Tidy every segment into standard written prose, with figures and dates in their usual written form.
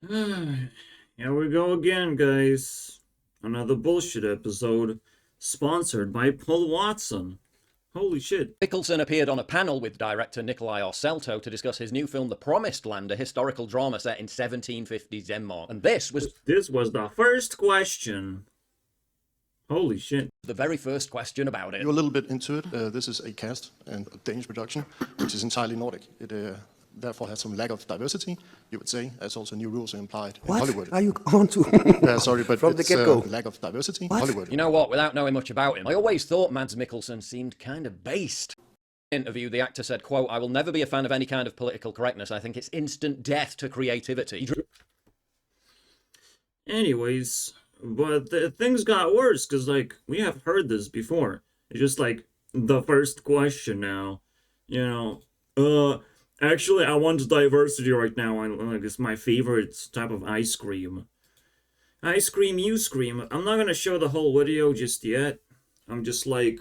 Here we go again, guys. Another bullshit episode sponsored by Paul Watson. Holy shit. Nicholson appeared on a panel with director Nikolai Orselto to discuss his new film The Promised Land, a historical drama set in 1750s Denmark. And this was the first question. Holy shit. the very first question about it. You're a little bit into it. This is a cast and a Danish production, which is entirely Nordic. It therefore has some lack of diversity, you would say, as also new rules are implied in Hollywood. What are you on to? Sorry, but From the it's get-go. lack of diversity in What? Hollywood. You know what, without knowing much about him, I always thought Mads Mikkelsen seemed kind of based. In an interview, the actor said, quote, "I will never be a fan of any kind of political correctness. I think it's instant death to creativity." Anyways, but things got worse because, like, we have heard this before. It's just like the first question now. Actually, I want diversity right now. Like, it's my favorite type of ice cream. Ice cream, you scream. I'm not gonna show the whole video just yet. I'm just like,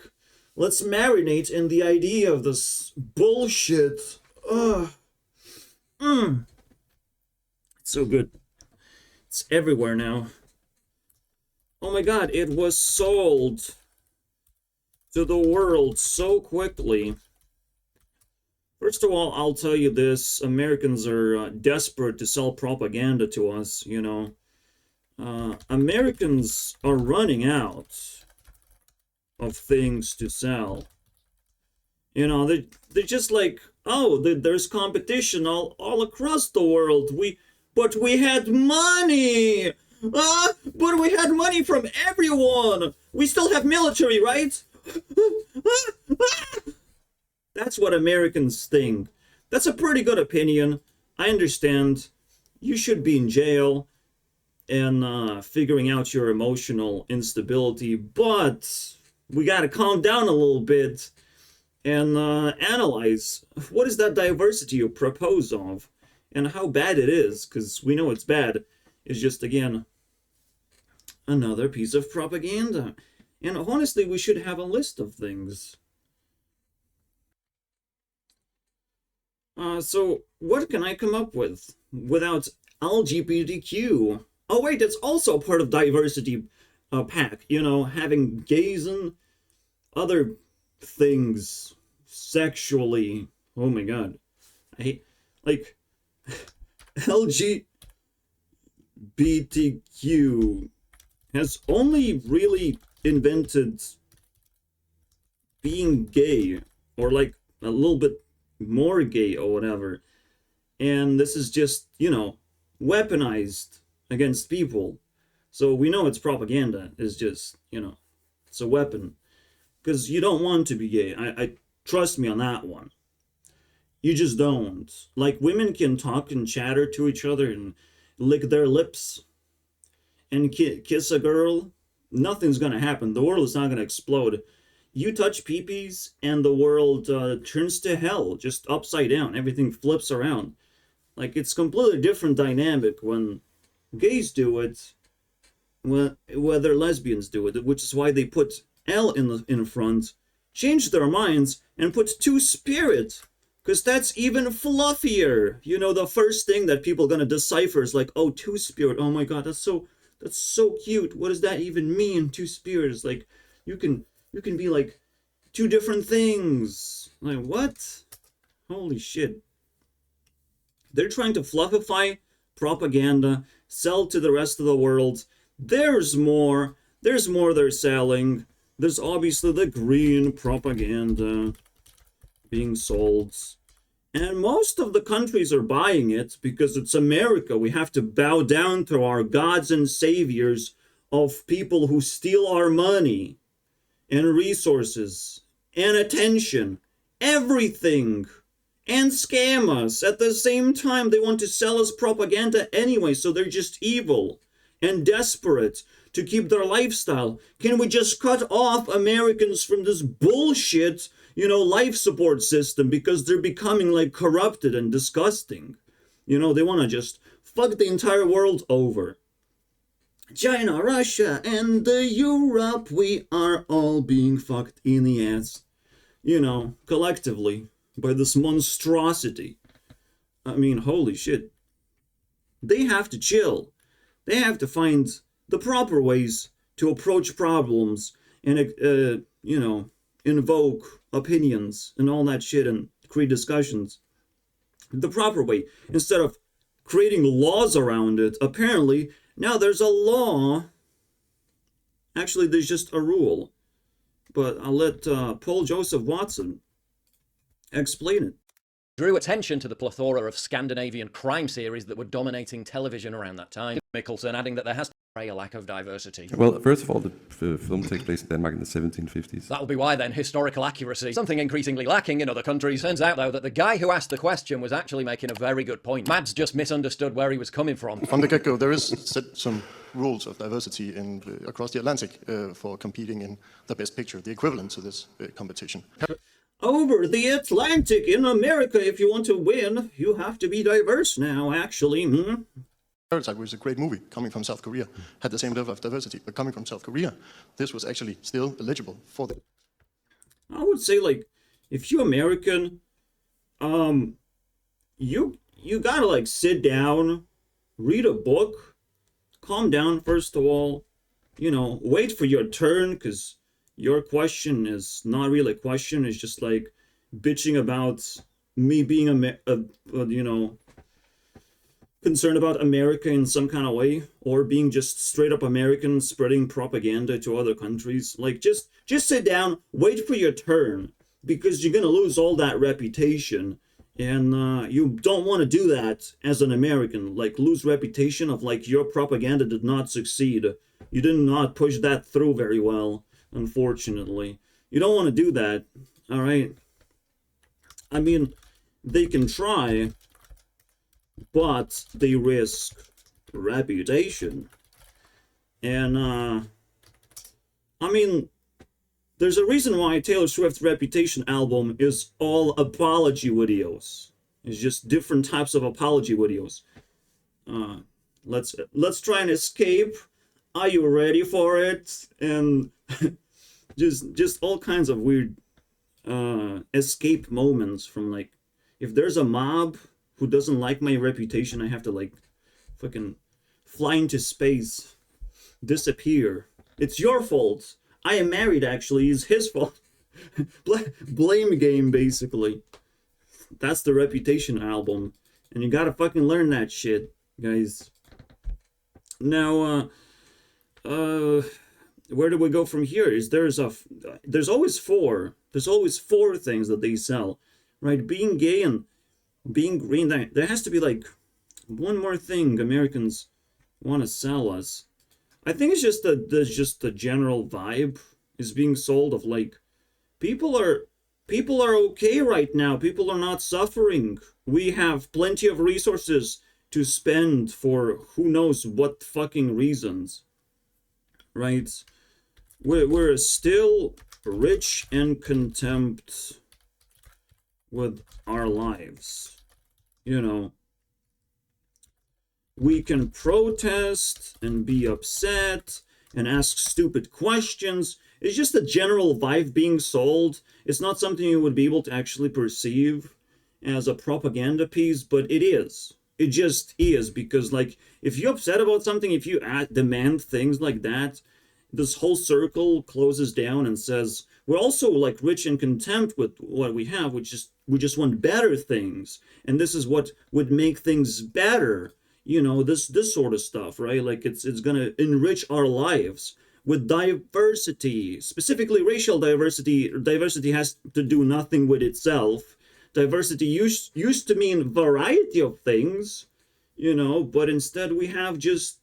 let's marinate in the idea of this bullshit. Ugh. It's so good. It's everywhere now. Oh my god, it was sold to the world so quickly. First of all, I'll tell you this. Americans are desperate to sell propaganda to us, you know. Americans are running out of things to sell. You know, they're just like, oh, there's competition all across the world. But we had money! But we had money from everyone! We still have military, right? That's what Americans think. That's a pretty good opinion. I understand. You should be in jail and figuring out your emotional instability, but we gotta calm down a little bit and analyze what is that diversity you propose of and how bad it is, because we know it's bad. It's just, again, another piece of propaganda. And honestly, we should have a list of things. So what can I come up with without LGBTQ? Oh wait, it's also part of diversity pack, you know, having gays and other things sexually. Oh my god. I hate, like, LGBTQ has only really invented being gay, or like a little bit more gay or whatever, and this is just, you know, weaponized against people. So we know it's propaganda. It's just, you know, it's a weapon, because you don't want to be gay. I trust me on that one. You just don't. Like, women can talk and chatter to each other and lick their lips and kiss a girl. Nothing's gonna happen. The world is not gonna explode. You touch peepees and the world turns to hell, just upside down. Everything flips around. Like, it's completely different dynamic when gays do it, whether lesbians do it, which is why they put L in front, change their minds, and put two-spirit, because that's even fluffier. You know, the first thing that people are gonna decipher is like, oh, two-spirit. Oh my god, that's so cute. What does that even mean? Two-spirit is like, you can be like two different things. Like, what? Holy shit. They're trying to fluffify propaganda, sell to the rest of the world. There's more they're selling. There's obviously the green propaganda being sold. And most of the countries are buying it because it's America. We have to bow down to our gods and saviors of people who steal our money and resources and attention, everything, and scam us. At the same time, they want to sell us propaganda anyway, so they're just evil and desperate to keep their lifestyle. Can we just cut off Americans from this bullshit, you know, life support system, because they're becoming like corrupted and disgusting? You know, they want to just fuck the entire world over. China, Russia, and Europe, we are all being fucked in the ass, you know, collectively, by this monstrosity. I mean, holy shit. they have to chill. They have to find the proper ways to approach problems and, invoke opinions and all that shit and create discussions the proper way instead of creating laws around it. Apparently, now there's a law. Actually, there's just a rule. But I'll let Paul Joseph Watson explain it. Drew attention to the plethora of Scandinavian crime series that were dominating television around that time. Mickelson adding that there has to be a lack of diversity. Well, first of all, the film takes place in Denmark in the 1750s. That'll be why then historical accuracy, something increasingly lacking in other countries. Turns out though that the guy who asked the question was actually making a very good point. Mads just misunderstood where he was coming from. From the get-go, there is some rules of diversity across the Atlantic for competing in the best picture, the equivalent to this competition. Over the Atlantic in America, if you want to win, you have to be diverse now, actually. Parasite was a great movie coming from South Korea, had the same level of diversity, but coming from South Korea, this was actually still eligible for the... I would say, like, if you're American, you gotta, like, sit down, read a book, calm down, first of all, wait for your turn, because your question is not really a question. It's just like bitching about me being concerned about America in some kind of way, or being just straight up American spreading propaganda to other countries. Like, just sit down, wait for your turn, because you're gonna lose all that reputation, and you don't want to do that as an American. Like, lose reputation of like your propaganda did not succeed. You did not push that through very well. Unfortunately, you don't want to do that. All right. I mean, they can try, but they risk reputation. And I mean, there's a reason why Taylor Swift's Reputation album is all apology videos. It's just different types of apology videos. Let's try and escape. Are you ready for it? And just all kinds of weird escape moments from, like, if there's a mob who doesn't like my reputation, I have to like fucking fly into space, disappear. It's your fault. I am married, actually. It's his fault. Blame game, basically. That's the Reputation album, and you gotta fucking learn that shit, guys. Now, where do we go from here? There's always four things that they sell, right? Being gay and being green. There has to be like one more thing Americans want to sell us. I think it's just the general vibe is being sold of like people are okay right now. People are not suffering. We have plenty of resources to spend for who knows what fucking reasons, right? We're still rich and content with our lives. We can protest and be upset and ask stupid questions. It's just a general vibe being sold. It's not something you would be able to actually perceive as a propaganda piece, but it is. It just is, because like if you're upset about something, if you demand things like that, this whole circle closes down and says we're also like rich and content with what we have. We just want better things, and this is what would make things better. This sort of stuff, right? Like it's gonna enrich our lives with diversity, specifically racial diversity. Diversity has to do nothing with itself. Diversity used to mean variety of things, but instead we have just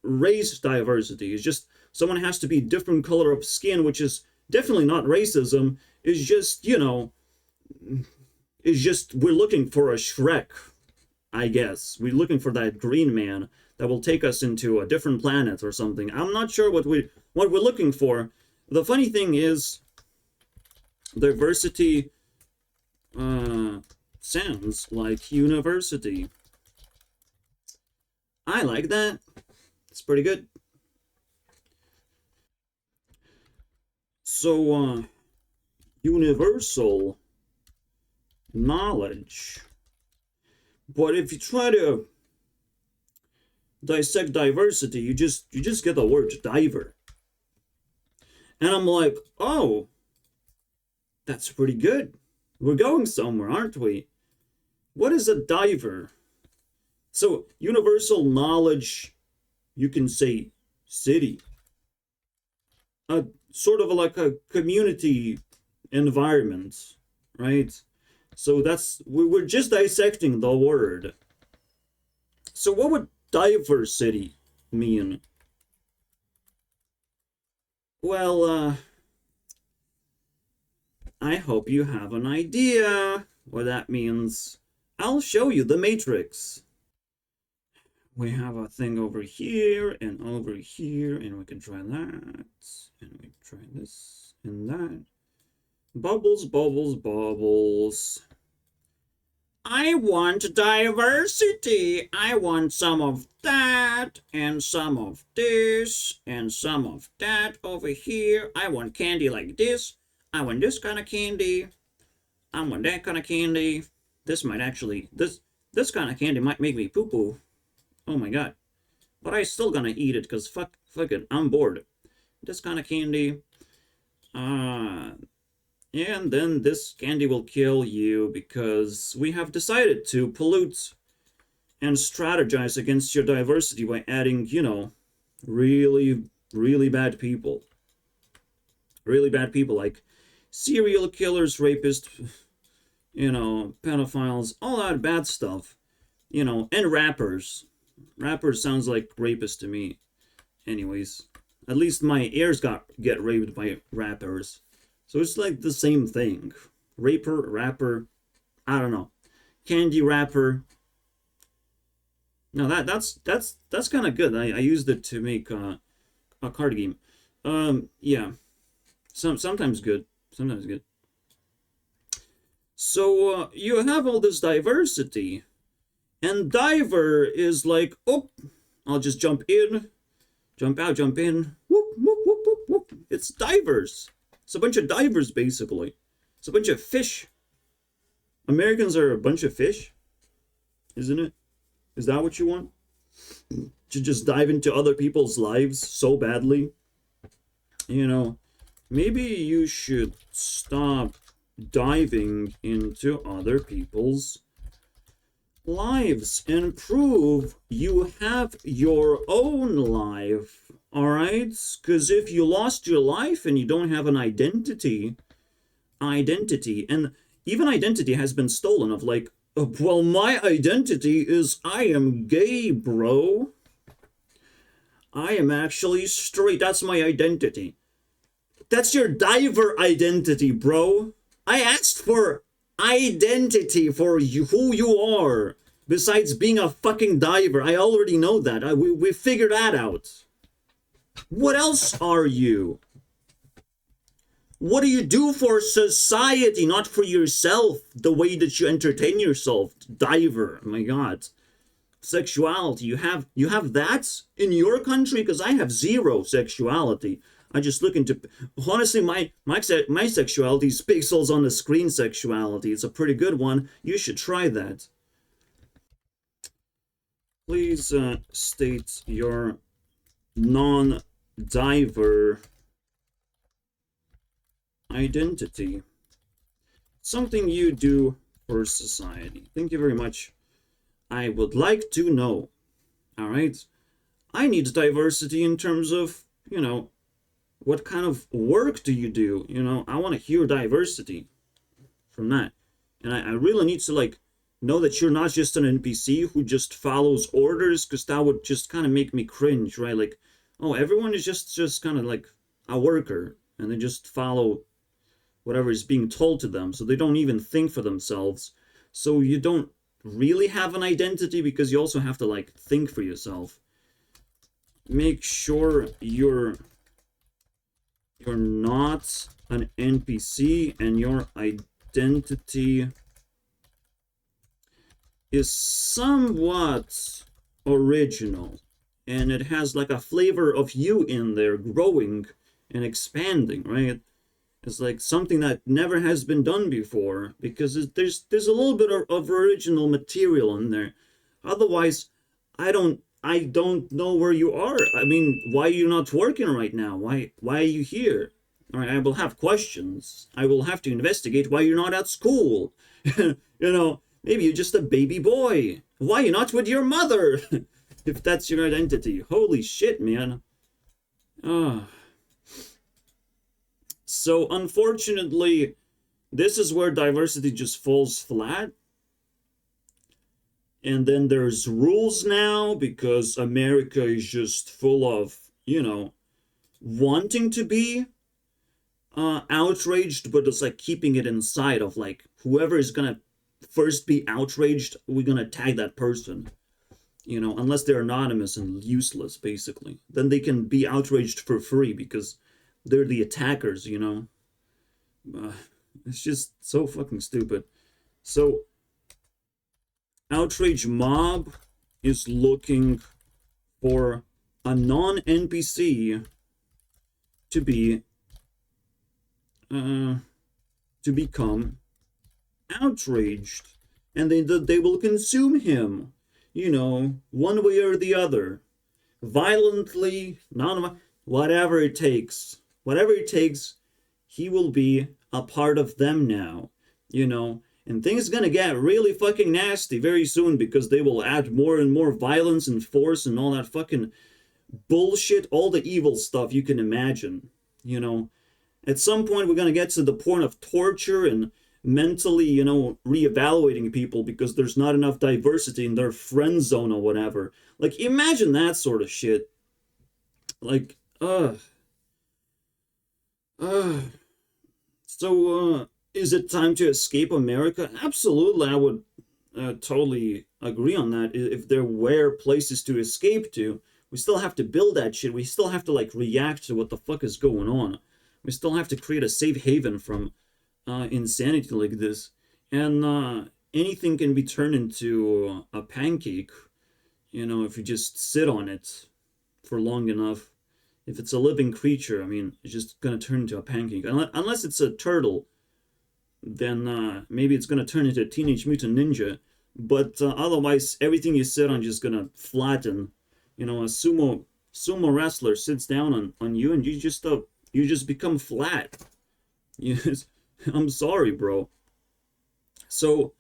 race diversity. It's just someone has to be different color of skin, which is definitely not racism. It's just we're looking for a Shrek, I guess. We're looking for that green man that will take us into a different planet or something. I'm not sure what we're looking for. The funny thing is, diversity sounds like university. I like that. It's pretty good. So, universal knowledge. But if you try to dissect diversity, you just get the word diver. And I'm like, oh, that's pretty good. We're going somewhere, aren't we? What is a diver? So, universal knowledge, you can say city. Sort of like a community environment, right? So we're just dissecting the word. So what would diversity mean? Well, I hope you have an idea what that means. I'll show you the matrix. We have a thing over here, and we can try that, and we try this and that. Bubbles, bubbles, bubbles. I want diversity. I want some of that, and some of this, and some of that over here. I want candy like this. I want this kind of candy. I want that kind of candy. This might actually, this kind of candy might make me poo-poo. Oh my god. But I still gonna eat it, because fuck it, I'm bored. This kind of candy. And then this candy will kill you, because we have decided to pollute and strategize against your diversity by adding, you know, really, really bad people. Really bad people, like serial killers, rapists, you know, pedophiles, all that bad stuff. You know, and rappers. Rappers sounds like rapists to me. Anyways, at least my ears get raped by rappers. So it's like the same thing. Raper, rapper, I don't know. Candy wrapper. No, that's kind of good. I used it to make a card game. Yeah. Sometimes good. Sometimes good. So you have all this diversity. And diver is like, oh, I'll just jump in, jump out, jump in. Whoop, whoop, whoop, whoop, whoop. It's divers. It's a bunch of divers, basically. It's a bunch of fish. Americans are a bunch of fish, isn't it? Is that what you want? To just dive into other people's lives so badly? You know, maybe you should stop diving into other people's lives and prove you have your own life. All right, because if you lost your life and you don't have an identity, and even identity has been stolen, of like, well, my identity is I am gay, bro. I am actually straight. That's my identity. That's your diver identity, bro. I asked for identity for you, who you are, besides being a fucking diver. I already know that. We figured that out. What else are you? What do you do for society, not for yourself? The way that you entertain yourself, diver. Oh my god. Sexuality. You have that in your country? Because I have zero sexuality. I just look into, honestly, my sexuality is pixels on the screen sexuality. It's a pretty good one. You should try that. Please state your non-diver identity. Something you do for society. Thank you very much. I would like to know. All right. I need diversity in terms of, you know, what kind of work do you do? You know, I want to hear diversity from that. And I really need to, like, know that you're not just an NPC who just follows orders, because that would just kind of make me cringe, right? Like, oh, everyone is just kind of like a worker, and they just follow whatever is being told to them, so they don't even think for themselves. So you don't really have an identity, because you also have to, like, think for yourself. Make sure you're not an NPC and your identity is somewhat original, and it has like a flavor of you in there, growing and expanding, right? It's like something that never has been done before, because there's a little bit of original material in there. Otherwise, I don't I don't know where you are. I mean, why are you not working right now? Why are you here? All right, I will have questions. I will have to investigate why you're not at school. You know, maybe you're just a baby boy. Why are you not with your mother? If that's your identity. Holy shit, man. Ah. So, unfortunately, this is where diversity just falls flat. And then there's rules now because America is just full of, you know, wanting to be outraged, but it's like keeping it inside of like whoever is gonna first be outraged, we're gonna tag that person. You know, unless they're anonymous and useless, basically. Then they can be outraged for free because they're the attackers, you know. It's just so fucking stupid. So, Outrage Mob is looking for a non-NPC to be to become outraged, and they will consume him, you know, one way or the other, violently, whatever it takes, he will be a part of them now, you know. And things gonna get really fucking nasty very soon because they will add more and more violence and force and all that fucking bullshit, all the evil stuff you can imagine, you know. At some point, we're gonna get to the point of torture and mentally, you know, reevaluating people because there's not enough diversity in their friend zone or whatever. Like, imagine that sort of shit. Like, So, is it time to escape America? Absolutely, I would totally agree on that. If there were places to escape to, we still have to build that shit. We still have to, like, react to what the fuck is going on. We still have to create a safe haven from insanity like this. And anything can be turned into a pancake, you know, if you just sit on it for long enough. If it's a living creature, I mean, it's just gonna turn into a pancake. Unless it's a turtle, then maybe it's gonna turn into a Teenage Mutant Ninja. But otherwise, everything you sit on is just gonna flatten. You know, a sumo wrestler sits down on you, and you just become flat. I'm sorry, bro. So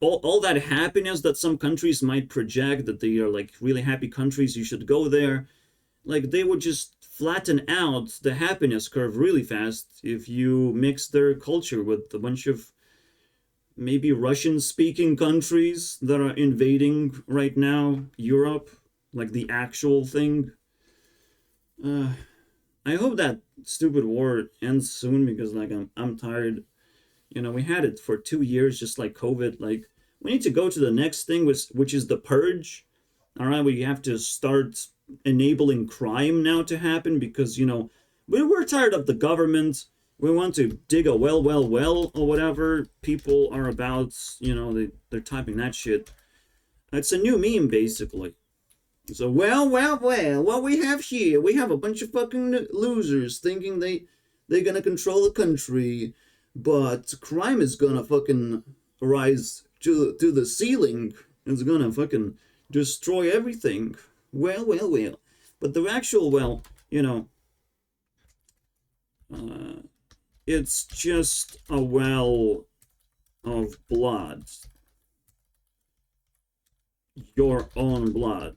all that happiness that some countries might project, that they are like really happy countries, you should go there, like they would just flatten out the happiness curve really fast if you mix their culture with a bunch of maybe Russian-speaking countries that are invading right now Europe, like the actual thing. I hope that stupid war ends soon because like I'm tired. You know, we had it for 2 years, just like COVID. Like, we need to go to the next thing, which is the purge. All right, we have to start enabling crime now to happen because, you know, we're tired of the government. We want to dig a well, or whatever people are about. You know, they're typing that shit. It's a new meme, basically. So, what we have here, we have a bunch of fucking losers thinking they're gonna control the country, but crime is gonna fucking rise to the ceiling. It's gonna fucking destroy everything. Well. But the actual, you know, it's just a well of blood. Your own blood.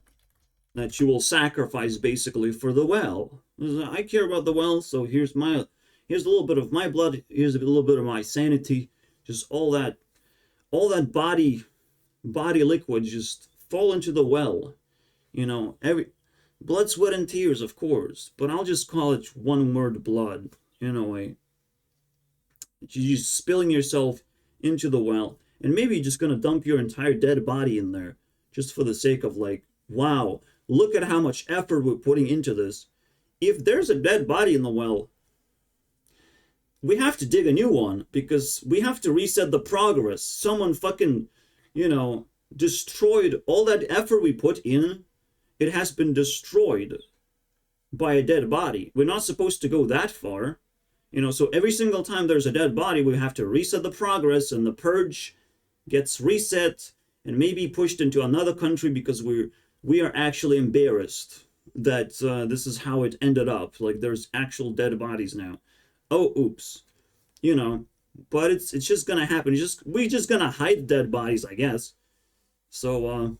That you will sacrifice basically for the well. I care about the well, so here's a little bit of my blood, here's a little bit of my sanity. Just all that body liquid just fall into the well. You know, every blood, sweat, and tears, of course, but I'll just call it one word: blood, in a way. You're just spilling yourself into the well, and maybe you're just gonna dump your entire dead body in there, just for the sake of like, wow, look at how much effort we're putting into this. If there's a dead body in the well, we have to dig a new one, because we have to reset the progress. Someone fucking, you know, destroyed all that effort we put in. It has been destroyed by a dead body. We're not supposed to go that far. You know, so every single time there's a dead body, we have to reset the progress, and the purge gets reset and maybe pushed into another country because we're we are actually embarrassed that this is how it ended up. Like, there's actual dead bodies now. Oh, oops. You know, but it's just gonna happen. We're just gonna hide dead bodies, I guess. So, I'm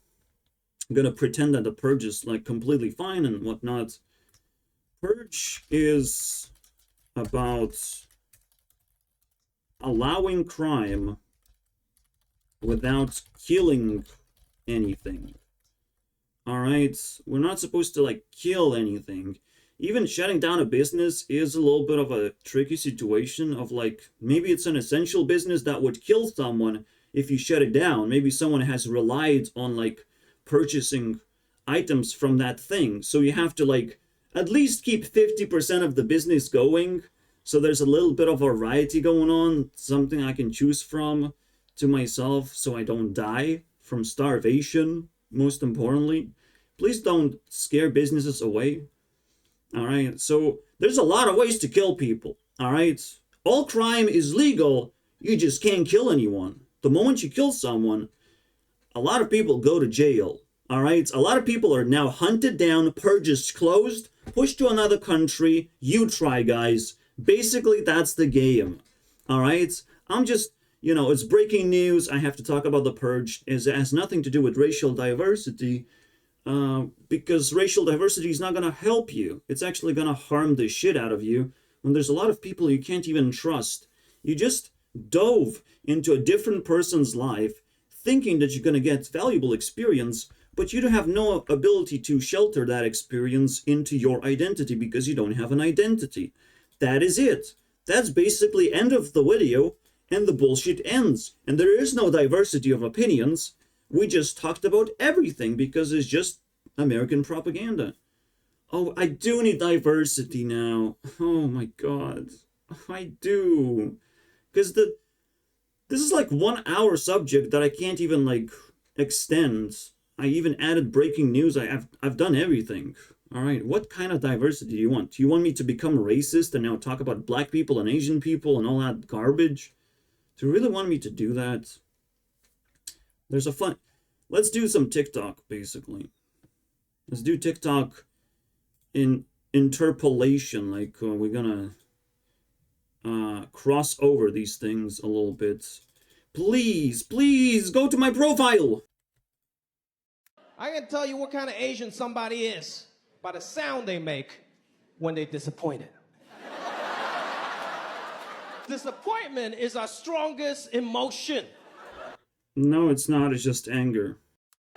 gonna pretend that the purge is, like, completely fine and whatnot. Purge is about allowing crime without killing anything. Alright? We're not supposed to, like, kill anything. Even shutting down a business is a little bit of a tricky situation of, like, maybe it's an essential business that would kill someone if you shut it down. Maybe someone has relied on, like, purchasing items from that thing. So you have to, like, at least keep 50% of the business going. So there's a little bit of variety going on, something I can choose from to myself so I don't die from starvation, most importantly. Please don't scare businesses away. Alright, so there's a lot of ways to kill people. Alright, all crime is legal, you just can't kill anyone. The moment you kill someone, a lot of people go to jail. Alright, a lot of people are now hunted down, purges closed, pushed to another country. You try, guys. Basically, that's the game. Alright, I'm just, it's breaking news. I have to talk about the purge. It has nothing to do with racial diversity. Because racial diversity is not going to help you. It's actually going to harm the shit out of you when there's a lot of people you can't even trust. You just dove into a different person's life thinking that you're going to get valuable experience, but you don't have no ability to shelter that experience into your identity because you don't have an identity. That is it. That's basically end of the video, and the bullshit ends. And there is no diversity of opinions. We just talked about everything because it's just American propaganda. Oh, I do need diversity now. Oh my god. I do. Because this is like 1 hour subject that I can't even, like, extend. I even added breaking news. I've done everything. Alright, what kind of diversity do you want? Do you want me to become racist and now talk about black people and Asian people and all that garbage? Do you really want me to do that? There's a fun... Let's do some TikTok, basically. Let's do TikTok in interpolation. Like, we're gonna cross over these things a little bit. Please, please, go to my profile! I can tell you what kind of Asian somebody is by the sound they make when they're disappointed. Disappointment is our strongest emotion. No, it's not. It's just anger.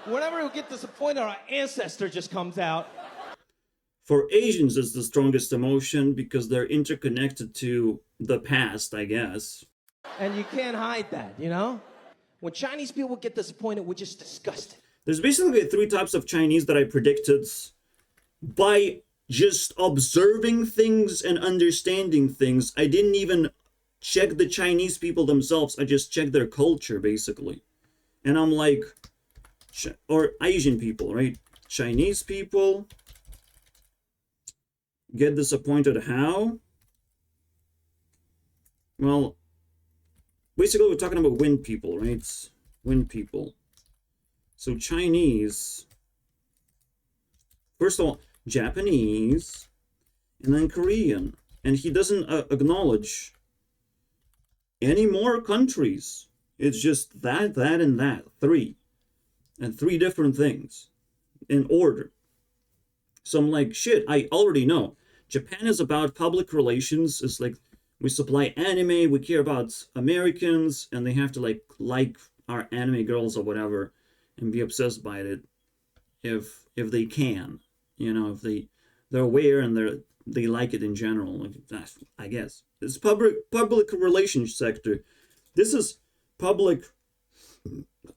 Whenever we get disappointed, our ancestor just comes out. For Asians, it's the strongest emotion because they're interconnected to the past, I guess. And you can't hide that, When Chinese people get disappointed, we're just disgusted. There's basically 3 types of Chinese that I predicted by just observing things and understanding things. I didn't even check the Chinese people themselves. I just checked their culture, basically. And I'm like, or Asian people, right? Chinese people get disappointed how? Well, basically we're talking about wind people, right? Wind people. So Chinese, first of all, Japanese, and then Korean. And he doesn't acknowledge any more countries. It's just that, and that. 3. And 3 different things in order. So I'm like, shit, I already know. Japan is about public relations. It's like we supply anime, we care about Americans, and they have to like our anime girls or whatever and be obsessed by it if they can. If they're aware and they like it in general. I guess. It's public relations sector. This is public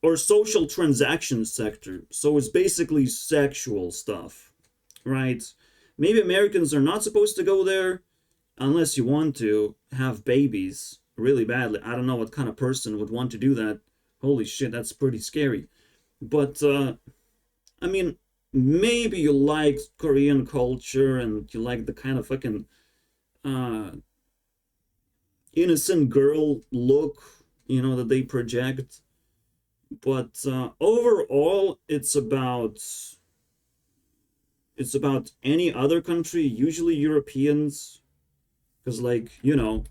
or social transactions sector. So it's basically sexual stuff, right? Maybe Americans are not supposed to go there unless you want to have babies really badly. I don't know what kind of person would want to do that. Holy shit, that's pretty scary. But, I mean, maybe you like Korean culture and you like the kind of fucking innocent girl look, that they project. But overall, it's about it's about any other country, usually Europeans, because like, you know,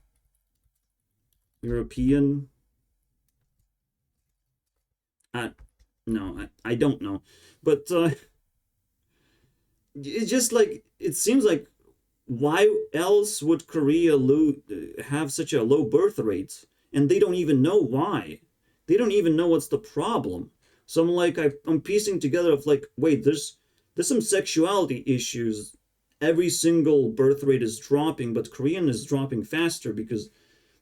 European, no, I don't know, but it's just like, it seems like, why else would Korea have such a low birth rate? And they don't even know why. They don't even know what's the problem. So I'm like, I'm piecing together of like, wait, there's some sexuality issues. Every single birth rate is dropping, but Korean is dropping faster because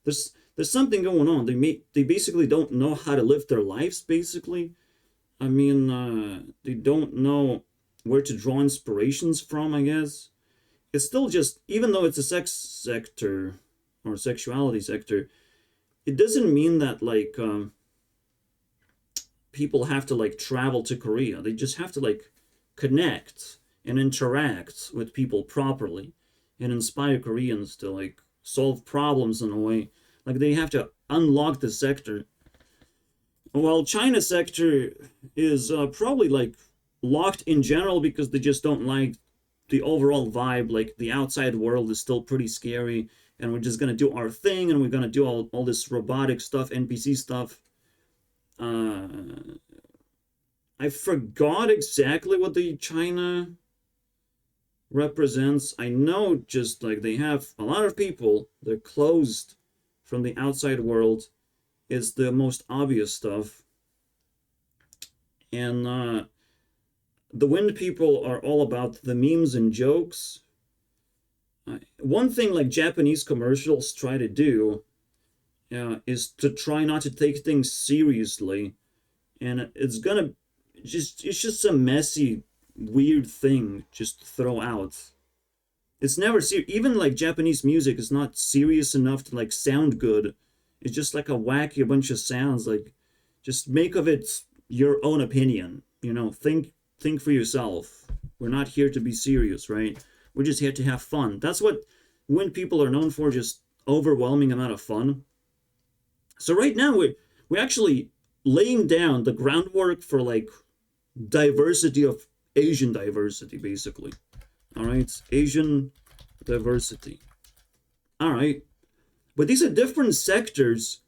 there's something going on. They basically don't know how to live their lives. Basically, I mean, they don't know where to draw inspirations from, I guess. It's still just, even though it's a sex sector or sexuality sector, it doesn't mean that like people have to like travel to Korea. They just have to like connect and interact with people properly and inspire Koreans to like solve problems in a way. Like they have to unlock the sector. While China sector is probably like locked in general because they just don't like the overall vibe. Like the outside world is still pretty scary, and we're just gonna do our thing, and we're gonna do all this robotic stuff, NPC stuff. I forgot exactly what the China represents. I know just like they have a lot of people, they're closed from the outside world is the most obvious stuff. And the Wind people are all about the memes and jokes. One thing like Japanese commercials try to do is to try not to take things seriously. And it's just a messy, weird thing just to throw out. It's never even like Japanese music is not serious enough to like sound good. It's just like a wacky a bunch of sounds. Like, just make of it your own opinion. You know, think for yourself. We're not here to be serious, right? We're just here to have fun. That's what Wind people are known for, just overwhelming amount of fun. So right now we're actually laying down the groundwork for like diversity of Asian diversity, basically. All right, Asian diversity. All right, but these are different sectors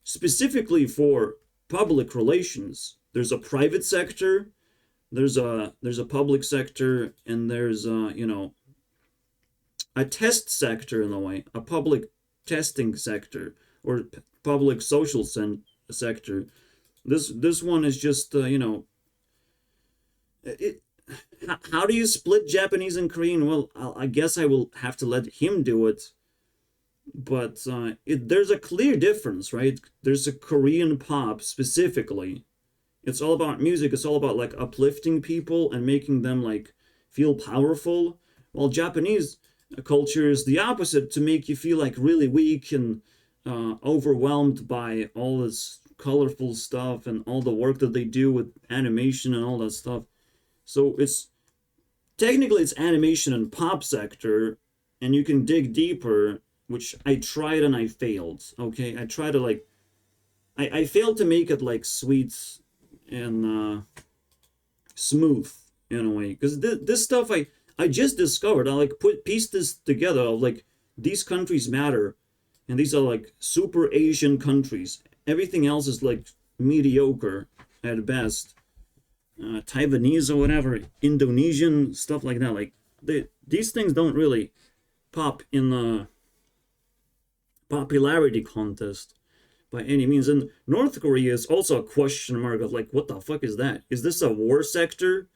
specifically for public relations. There's a private sector, there's a public sector, and there's you know, a test sector in a way, a public testing sector or public social sector. This one is just you know, how do you split Japanese and Korean? Well, I guess I will have to let him do it. But there's a clear difference, right? There's a Korean pop specifically. It's all about music. It's all about like uplifting people and making them like feel powerful. While Japanese culture is the opposite, to make you feel like really weak and overwhelmed by all this colorful stuff and all the work that they do with animation and all that stuff. So it's technically it's animation and pop sector, and you can dig deeper, which I tried and I failed. Okay, I tried to like I failed to make it like sweet and smooth in a way, because this stuff I just discovered. I like pieced this together of like, these countries matter, and these are like super Asian countries. Everything else is like mediocre at best. Taiwanese or whatever, Indonesian, stuff like that. Like these things don't really pop in the popularity contest by any means. And North Korea is also a question mark of like, what the fuck is that? Is this a war sector?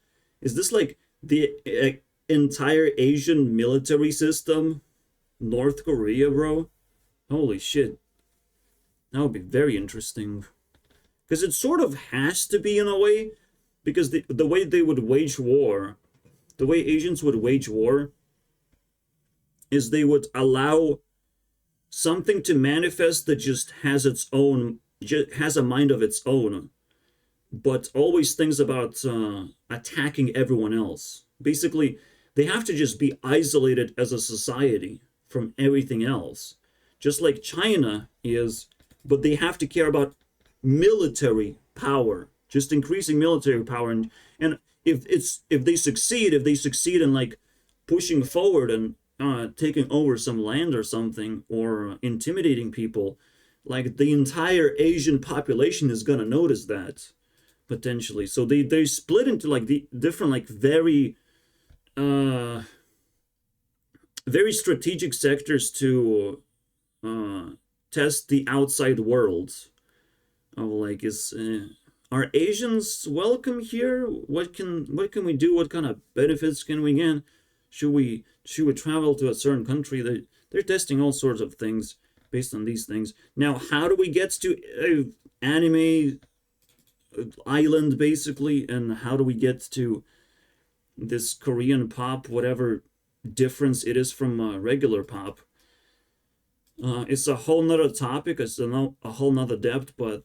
Is this like the entire Asian military system? North Korea, bro? Holy shit. That would be very interesting. Because it sort of has to be in a way, because the way they would wage war, the way Asians would wage war, is they would allow something to manifest that just has its own, just has a mind of its own, but always thinks about attacking everyone else. Basically, they have to just be isolated as a society from everything else, just like China is, but they have to care about military power, just increasing military power. And if they succeed in like pushing forward and taking over some land or something, or intimidating people, like the entire Asian population is gonna notice that potentially. So they split into like the different like uh very strategic sectors to test the outside world of like are Asians welcome here? What can we do? What kind of benefits can we get? Should we travel to a certain country? They're testing all sorts of things based on these things. Now, how do we get to anime island basically, and how do we get to this Korean pop, whatever difference it is from regular pop? It's a whole nother topic. It's a whole nother depth, but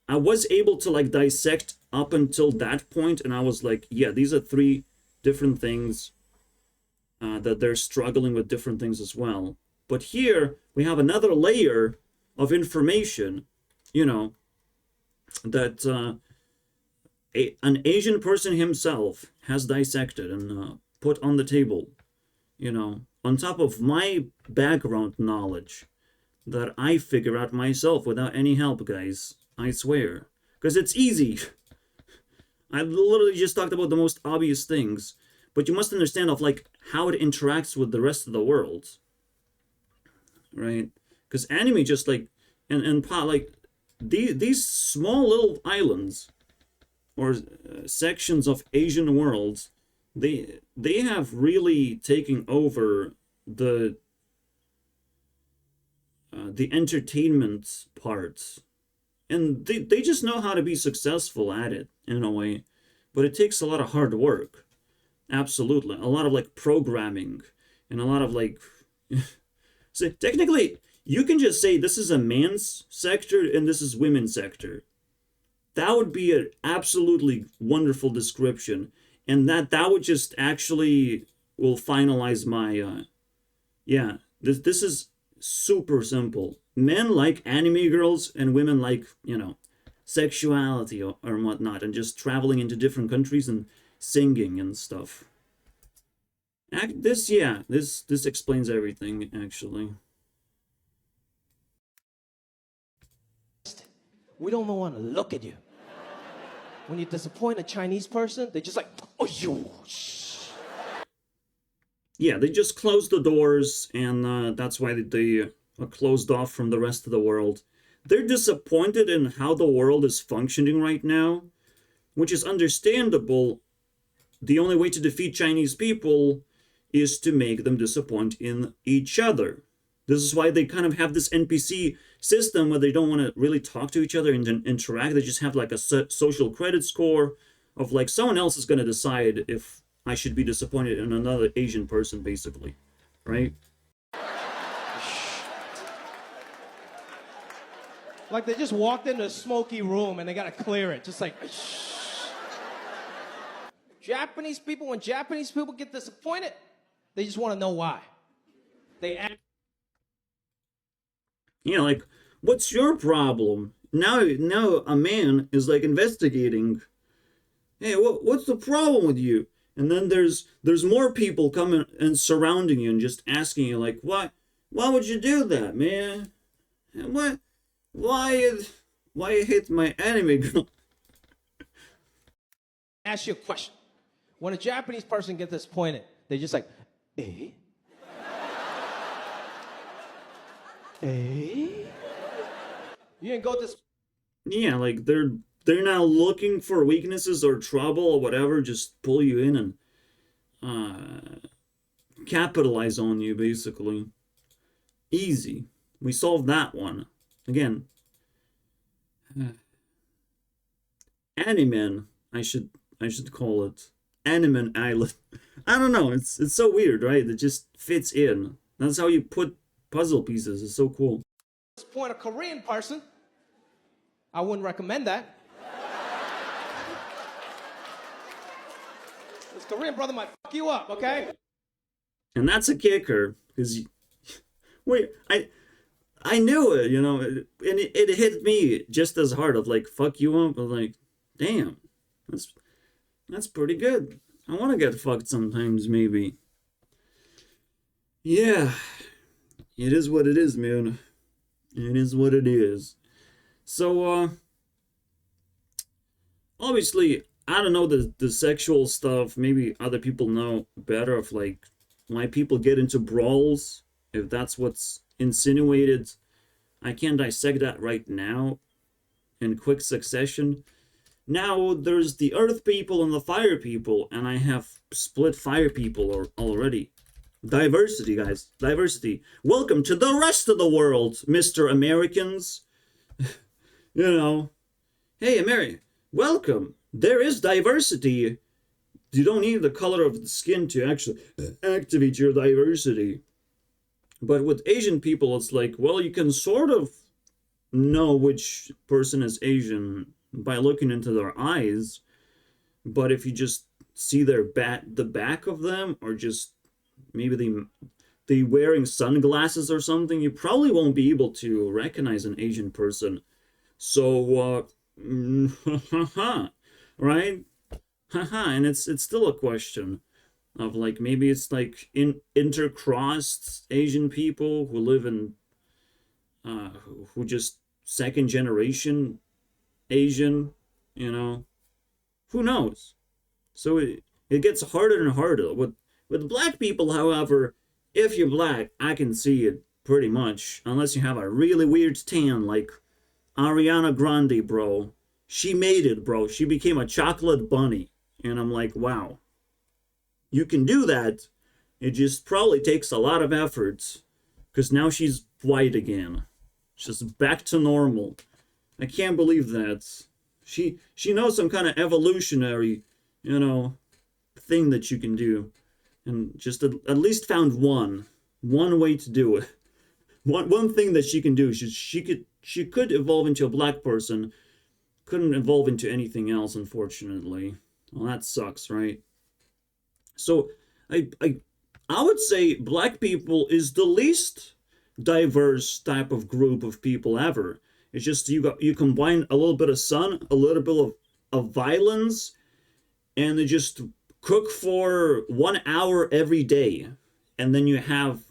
I was able to like dissect up until that point, and I was like, yeah, these are three different things that they're struggling with different things as well. But here we have another layer of information, you know, that an Asian person himself has dissected and put on the table, you know, on top of my background knowledge that I figure out myself without any help, guys. I swear. Because it's easy. I literally just talked about the most obvious things. But you must understand of like how it interacts with the rest of the world. Right? Because anime just like and like these small little islands or sections of Asian worlds, they have really taken over the entertainment parts, and they just know how to be successful at it in a way, but it takes a lot of hard work. Absolutely, a lot of like programming and a lot of like so technically you can just say this is a man's sector and this is women's sector. That would be an absolutely wonderful description, and that would just actually will finalize my yeah, this is super simple. Men like anime girls and women like, you know, sexuality or whatnot, and just traveling into different countries and singing and stuff. This explains everything actually. We don't even want to look at you. When you disappoint a Chinese person, they're just like, oh, you. Yeah, they just closed the doors, and that's why they are closed off from the rest of the world. They're disappointed in how the world is functioning right now, which is understandable. The only way to defeat Chinese people is to make them disappoint in each other. This is why they kind of have this NPC system where they don't want to really talk to each other and interact. They just have like a social credit score of like someone else is going to decide if I should be disappointed in another Asian person, basically, right? Like they just walked into a smoky room and they gotta clear it. Just like, shh. Japanese people, when Japanese people get disappointed, they just want to know why. They act. Yeah, like, what's your problem? Now a man is like investigating. Hey, what's the problem with you? And then there's more people coming and surrounding you and just asking you like, why would you do that, man? And why you hit my anime girl? Ask you a question. When a Japanese person gets disappointed, they're just like, eh? Eh? You didn't go this. Yeah, like they're now looking for weaknesses or trouble or whatever, just pull you in and capitalize on you, basically. Easy. We solved that one. Again, Animen, I should call it. Animen Island. I don't know, it's so weird, right? It just fits in. That's how you put puzzle pieces. It's so cool. Disappoint a Korean person, I wouldn't recommend that. This Korean brother might fuck you up, okay? And that's a kicker, because wait, I knew it, you know, and it hit me just as hard of like fuck you up, but like, damn, That's pretty good. I want to get fucked sometimes, maybe. Yeah, it is what it is, man. It is what it is. So, obviously, I don't know the sexual stuff. Maybe other people know better of like why people get into brawls, if that's what's insinuated. I can't dissect that right now in quick succession. Now there's the earth people and the fire people, and I have split fire people already. Diversity, guys. Diversity. Welcome to the rest of the world, Mr. Americans. You know. Hey, welcome. There is diversity. You don't need the color of the skin to actually activate your diversity. But with Asian people, it's like, well, you can sort of know which person is Asian by looking into their eyes. But if you just see the back of them, or just maybe they wearing sunglasses or something, you probably won't be able to recognize an Asian person. So, right? And it's still a question of like, maybe it's like intercrossed Asian people who live in who just second generation Asian, you know, who knows? So it gets harder and harder with black people. However, if you're black, I can see it pretty much, unless you have a really weird tan like Ariana Grande, bro. She made it, bro. She became a chocolate bunny. And I'm like, wow. You can do that. It just probably takes a lot of effort. Because now she's white again. She's back to normal. I can't believe that. She knows some kind of evolutionary, you know, thing that you can do. And just at least found one way to do it. One thing that she can do. She could evolve into a black person. Couldn't evolve into anything else, unfortunately. Well, that sucks, right? So I would say black people is the least diverse type of group of people ever. It's just you combine a little bit of sun, a little bit of violence, and they just cook for 1 hour every day, and then you have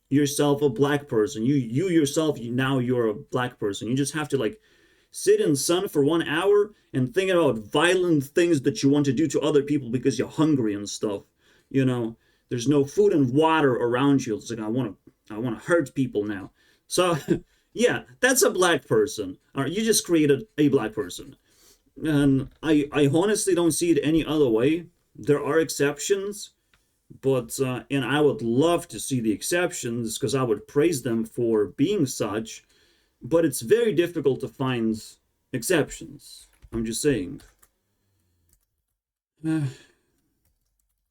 yourself a black person. You yourself, now you're a black person. You just have to like sit in sun for 1 hour and think about violent things that you want to do to other people because you're hungry and stuff. You know, there's no food and water around you. It's like I want to hurt people now. So yeah, that's a black person. All right, you just created a black person. And I honestly don't see it any other way. There are exceptions, but and I would love to see the exceptions because I would praise them for being such. But it's very difficult to find exceptions. I'm just saying.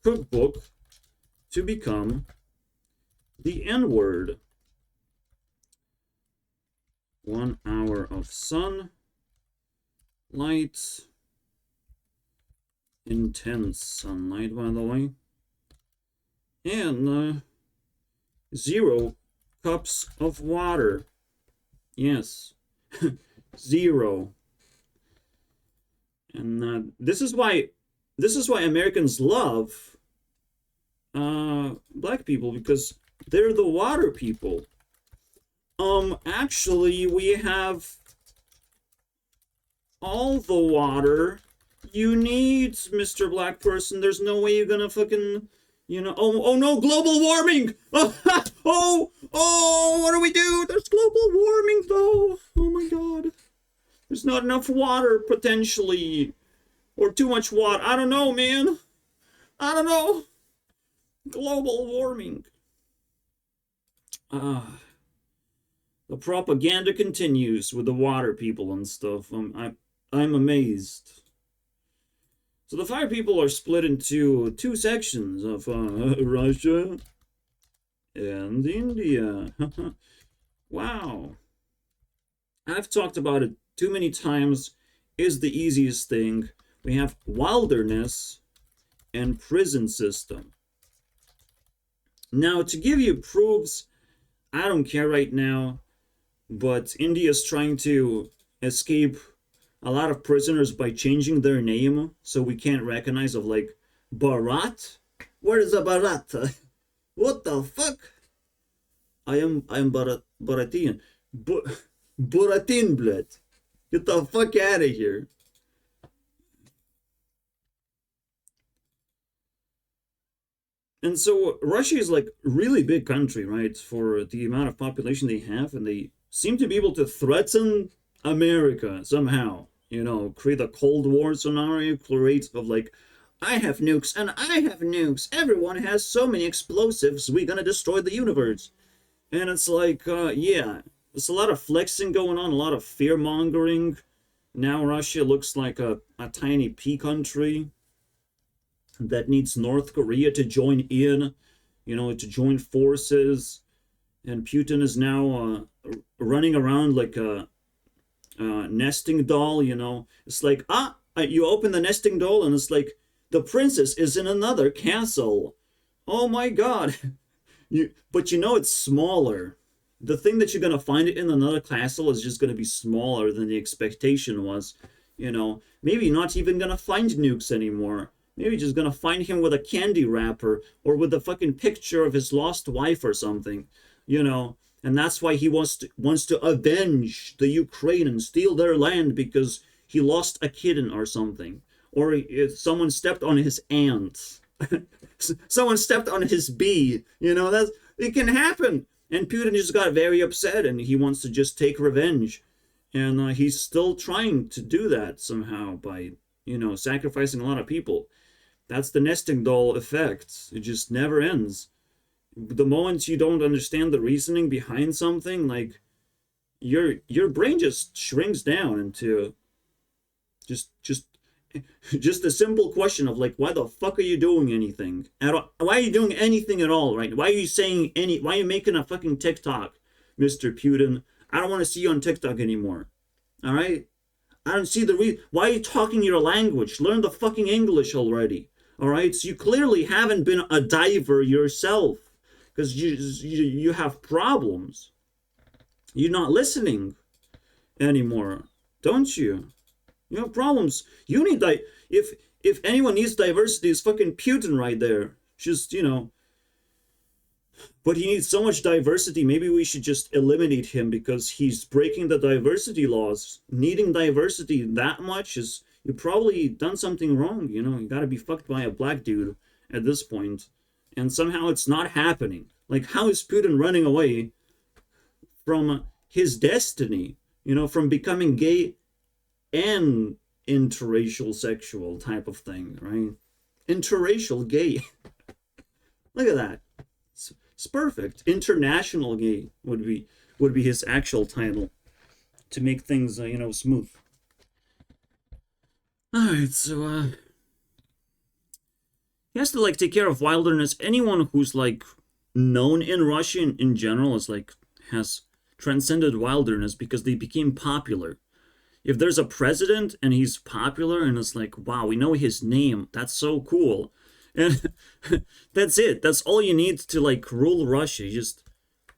Cookbook to become the N-word. 1 hour of sun, light, intense sunlight, by the way, and 0 cups of water. Yes, 0. And this is why Americans love black people, because they're the water people. Actually, we have all the water you need, Mr. Black Person. There's no way you're gonna fucking, you know. Oh no, global warming! Oh, what do we do? There's global warming, though. Oh my god. There's not enough water, potentially. Or too much water. I don't know, man. I don't know. Global warming. The propaganda continues with the water people and stuff. I'm amazed. So the fire people are split into 2 sections of Russia and India. Wow. I've talked about it too many times. Is the easiest thing. We have wilderness and prison system. Now, to give you proofs, I don't care right now, but India's trying to escape a lot of prisoners by changing their name so we can't recognize of like Barat. Where is the Barat? What the fuck? I am Baratian. Buratin, blood. Get the fuck out of here. And so Russia is like really big country, right? For the amount of population they have, and they seem to be able to threaten America somehow. You know, create a Cold War scenario, create of like, I have nukes and I have nukes. Everyone has so many explosives. We're gonna destroy the universe. And it's like, yeah, there's a lot of flexing going on, a lot of fear mongering. Now Russia looks like a tiny pea country that needs North Korea to join in, you know, to join forces. And Putin is now running around like a nesting doll, you know. It's like, you open the nesting doll and it's like, the princess is in another castle. Oh my god. But you know it's smaller. The thing that you're going to find it in another castle is just going to be smaller than the expectation was. You know, maybe not even going to find nukes anymore. Maybe just going to find him with a candy wrapper or with a fucking picture of his lost wife or something. You know, and that's why he wants to avenge the Ukraine and steal their land because he lost a kitten or something. Or if someone stepped on his ant. Someone stepped on his bee. You know, it can happen. And Putin just got very upset and he wants to just take revenge. And he's still trying to do that somehow by, you know, sacrificing a lot of people. That's the nesting doll effect. It just never ends. The moment you don't understand the reasoning behind something, like your brain just shrinks down into just a simple question of like, why the fuck are you doing anything at all? Why are you doing anything at all, right? Why are you saying why are you making a fucking TikTok, Mr. Putin? I don't want to see you on TikTok anymore. All right? I don't see the reason. Why are you talking your language? Learn the fucking English already. All right? So you clearly haven't been a diver yourself because you have problems. You're not listening anymore, don't you? You have problems. You need if anyone needs diversity, it's fucking Putin right there. Just, you know. But he needs so much diversity. Maybe we should just eliminate him because he's breaking the diversity laws. Needing diversity that much is you probably done something wrong. You know, you got to be fucked by a black dude at this point, and somehow it's not happening. Like, how is Putin running away from his destiny? You know, from becoming gay and interracial sexual type of thing, right? Interracial gay. Look at that. It's perfect. International gay would be his actual title to make things you know, smooth. All right, so he has to like take care of wilderness. Anyone who's like known in Russia in general is like has transcended wilderness because they became popular. If there's a president and he's popular and it's like, wow, we know his name, that's so cool. And that's it. That's all you need to like rule Russia. Just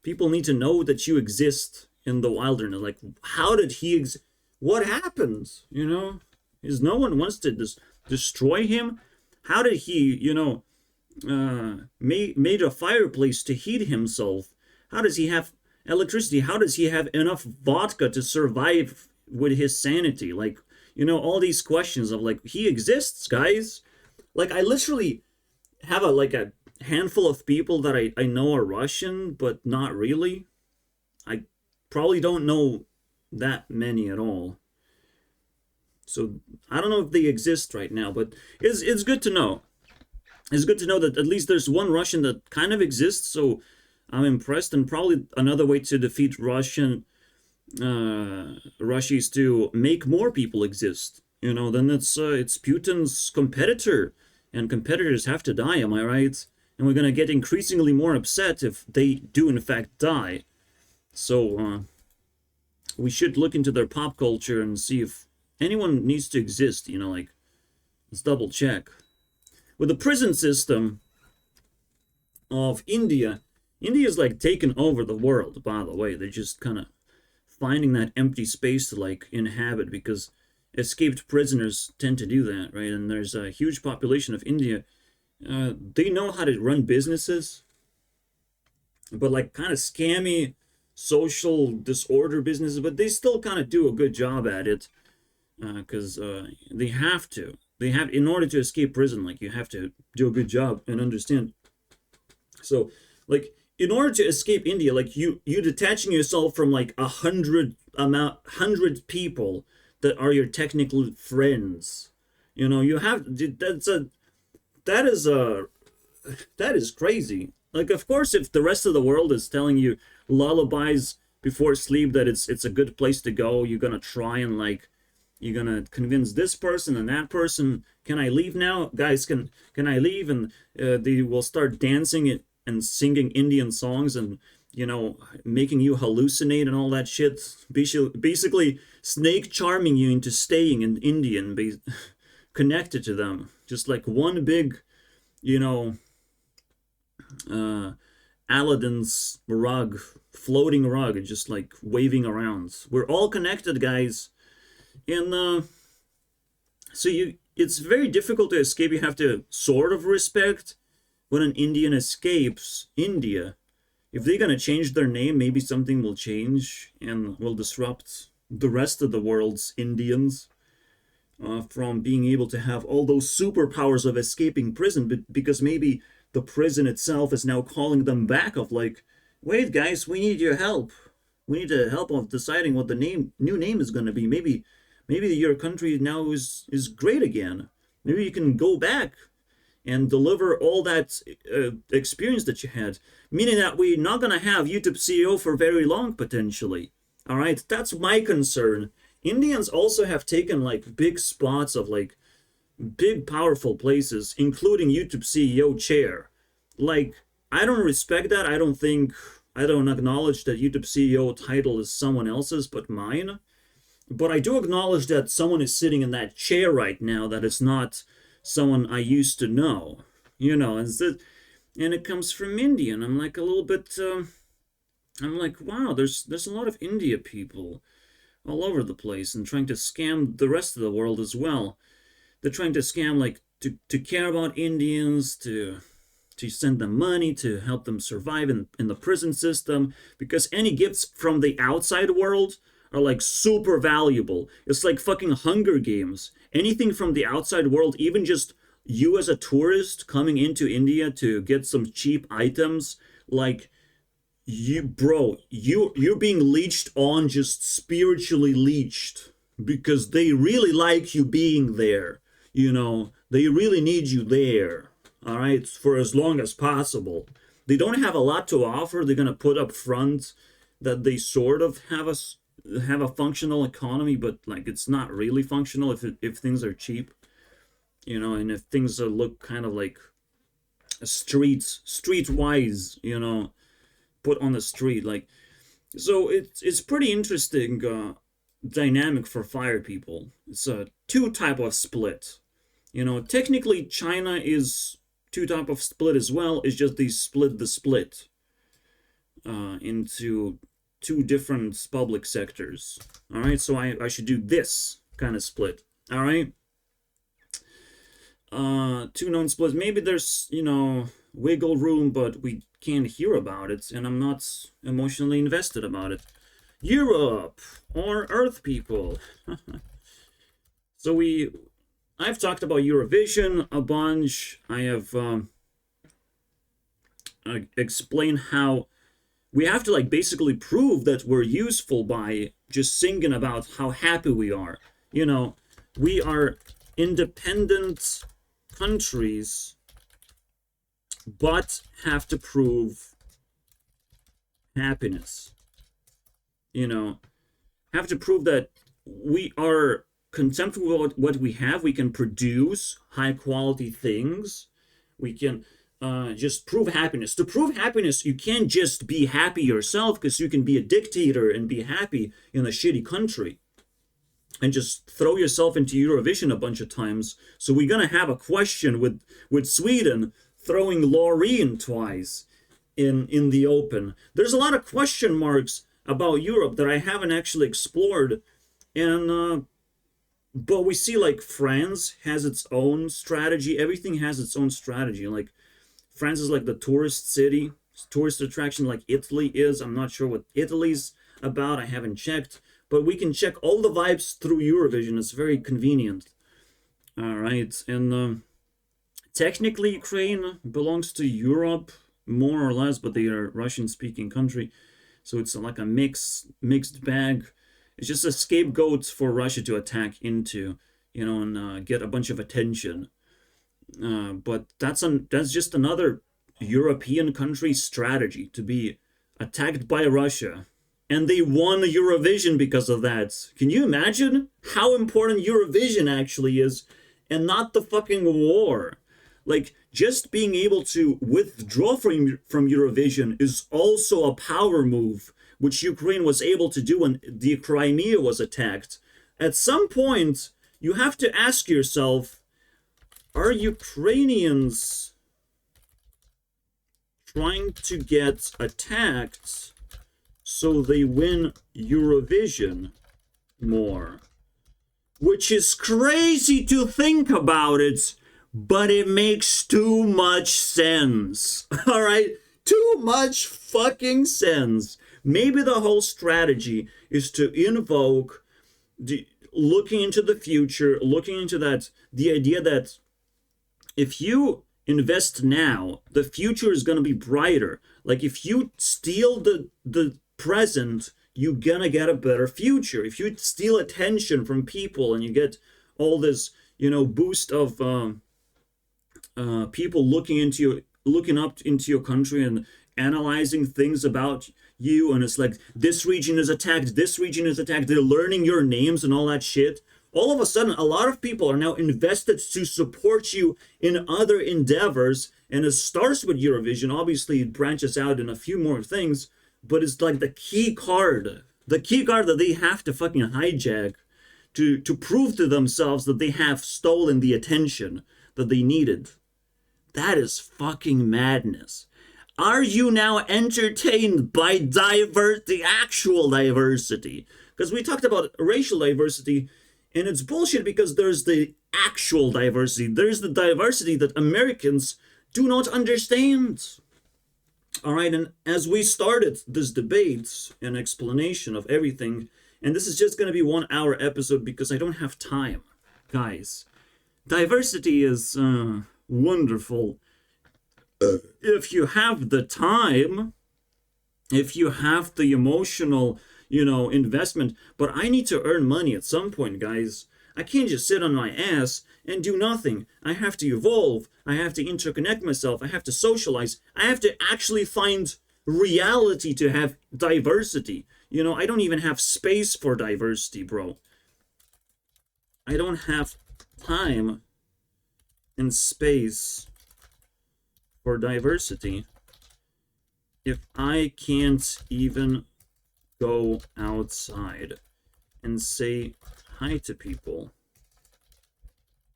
people need to know that you exist in the wilderness. Like, how did he what happened? You know, is no one wants to destroy him? How did he, you know, made a fireplace to heat himself? How does he have electricity? How does he have enough vodka to survive with his sanity? Like, you know, all these questions of like, he exists, guys. Like, I literally have a handful of people that I know are Russian, but not really. I probably don't know that many at all. So I don't know if they exist right now, but it's good to know. It's good to know that at least there's one Russian that kind of exists, so I'm impressed. And probably another way to defeat Russia is to make more people exist. You know, then it's Putin's competitor, and competitors have to die, am I right? And we're gonna get increasingly more upset if they do in fact die. So we should look into their pop culture and see if anyone needs to exist, you know, like, let's double check. With the prison system of India's like taken over the world, by the way. They're just kind of finding that empty space to like inhabit because escaped prisoners tend to do that, right? And there's a huge population of India. They know how to run businesses, but like kind of scammy social disorder businesses, but they still kind of do a good job at it, because they have to. They have, in order to escape prison, like you have to do a good job and understand. So, like, in order to escape India, like you detaching yourself from like 100 people that are your technical friends. You know, you have that is crazy. Like, of course, if the rest of the world is telling you lullabies before sleep that it's a good place to go, you're gonna try and like you're gonna convince this person and that person. Can I leave now, guys? Can I leave? And they will start dancing it and singing Indian songs and, you know, making you hallucinate and all that shit. Basically snake charming you into staying in India and be connected to them. Just like one big, you know, Aladdin's rug, floating rug, just like waving around. We're all connected, guys. And so it's very difficult to escape. You have to sort of respect when an Indian escapes India. If they're gonna change their name, maybe something will change and will disrupt the rest of the world's Indians from being able to have all those superpowers of escaping prison, but because maybe the prison itself is now calling them back of like, wait guys, we need your help. We need the help of deciding what the new name is going to be. Maybe your country now is great again. Maybe you can go back and deliver all that experience that you had. Meaning that we're not going to have YouTube CEO for very long, potentially. All right, that's my concern. Indians also have taken like big spots of like big powerful places, including YouTube CEO chair. Like, I don't respect that. I don't acknowledge that YouTube CEO title is someone else's but mine. But I do acknowledge that someone is sitting in that chair right now that is not someone I used to know. You know, and it comes from India, and I'm like a little bit I'm like, wow, there's a lot of India people all over the place and trying to scam the rest of the world as well. They're trying to scam, like, to care about Indians, to send them money, to help them survive in the prison system, because any gifts from the outside world are like super valuable. It's like fucking Hunger Games. Anything from the outside world, even just you as a tourist coming into India to get some cheap items, like, you're being leeched on, just spiritually leeched, because they really like you being there. You know, they really need you there, all right, for as long as possible. They don't have a lot to offer. They're gonna put up front that they sort of have a functional economy, but like it's not really functional if things are cheap, you know, and if things look kind of like streetwise, you know, put on the street, like. So it's pretty interesting dynamic for fire people. It's a two type of split. You know, technically China is two type of split as well. It's just they split the split into two different public sectors. All right, so I should do this kind of split. All right, two known splits. Maybe there's, you know, wiggle room, but we can't hear about it, and I'm not emotionally invested about it. Europe or Earth people. So I've talked about Eurovision a bunch. I have explained how we have to like basically prove that we're useful by just singing about how happy we are. You know, we are independent countries, but have to prove happiness. You know, have to prove that we are content with what we have. We can produce high quality things. We can just prove happiness. To prove happiness, you can't just be happy yourself, because you can be a dictator and be happy in a shitty country and just throw yourself into Eurovision a bunch of times. So we're gonna have a question with Sweden throwing Loreen twice in the open. There's a lot of question marks about Europe that I haven't actually explored, and but we see like France has its own strategy. Everything has its own strategy. Like France is like the tourist city, tourist attraction, like Italy is. I'm not sure what Italy's about. I haven't checked, but we can check all the vibes through Eurovision. It's very convenient. All right, and technically Ukraine belongs to Europe more or less, but they are a Russian-speaking country, so it's like a mixed bag. It's just a scapegoat for Russia to attack into, you know, and get a bunch of attention. But that's just another European country strategy to be attacked by Russia. And they won Eurovision because of that. Can you imagine how important Eurovision actually is and not the fucking war? Like, just being able to withdraw from Eurovision is also a power move, which Ukraine was able to do when the Crimea was attacked. At some point, you have to ask yourself, are Ukrainians trying to get attacked so they win Eurovision more? Which is crazy to think about it, but it makes too much sense. All right? Too much fucking sense. Maybe the whole strategy is to invoke looking into the future, looking into that, the idea that if you invest now, the future is going to be brighter. Like if you steal the present, you're going to get a better future. If you steal attention from people and you get all this, you know, boost of people looking up into your country and analyzing things about you, and it's like this region is attacked, they're learning your names and all that shit. All of a sudden, a lot of people are now invested to support you in other endeavors, and it starts with Eurovision. Obviously, it branches out in a few more things, but it's like the key card that they have to fucking hijack to prove to themselves that they have stolen the attention that they needed. That is fucking madness. Are you now entertained by the actual diversity? Because we talked about racial diversity, and it's bullshit because there's the actual diversity. There's the diversity that Americans do not understand. All right, and as we started this debate and explanation of everything, and this is just going to be 1 hour episode because I don't have time, guys. Diversity is wonderful. If you have the time, if you have the emotional, you know, investment, but I need to earn money at some point, guys. I can't just sit on my ass and do nothing. I have to evolve. I have to interconnect myself. I have to socialize. I have to actually find reality to have diversity. You know, I don't even have space for diversity, bro. I don't have time and space for diversity if I can't even go outside and say hi to people.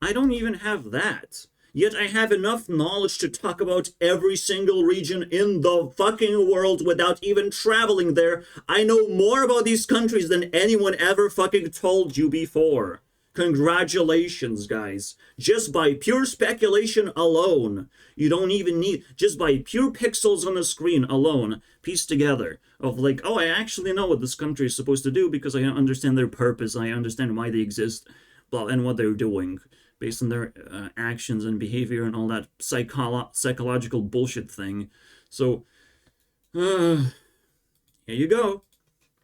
I don't even have that. Yet I have enough knowledge to talk about every single region in the fucking world without even traveling there. I know more about these countries than anyone ever fucking told you before. Congratulations, guys. Just by pure speculation alone, you don't even need, just by pure pixels on the screen alone, piece together of like, oh, I actually know what this country is supposed to do because I understand their purpose, I understand why they exist, blah, and what they're doing based on their actions and behavior and all that psychological bullshit thing. So, here you go.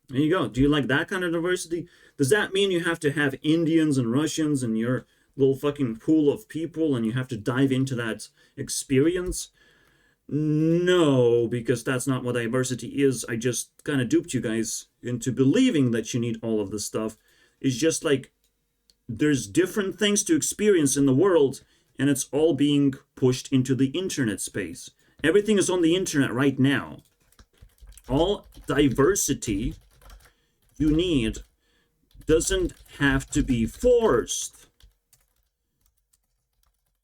There you go. Do you like that kind of diversity? Does that mean you have to have Indians and Russians in your little fucking pool of people and you have to dive into that experience? No, because that's not what diversity is. I just kind of duped you guys into believing that you need all of this stuff. It's just like there's different things to experience in the world, and it's all being pushed into the internet space. Everything is on the internet right now. All diversity you need doesn't have to be forced.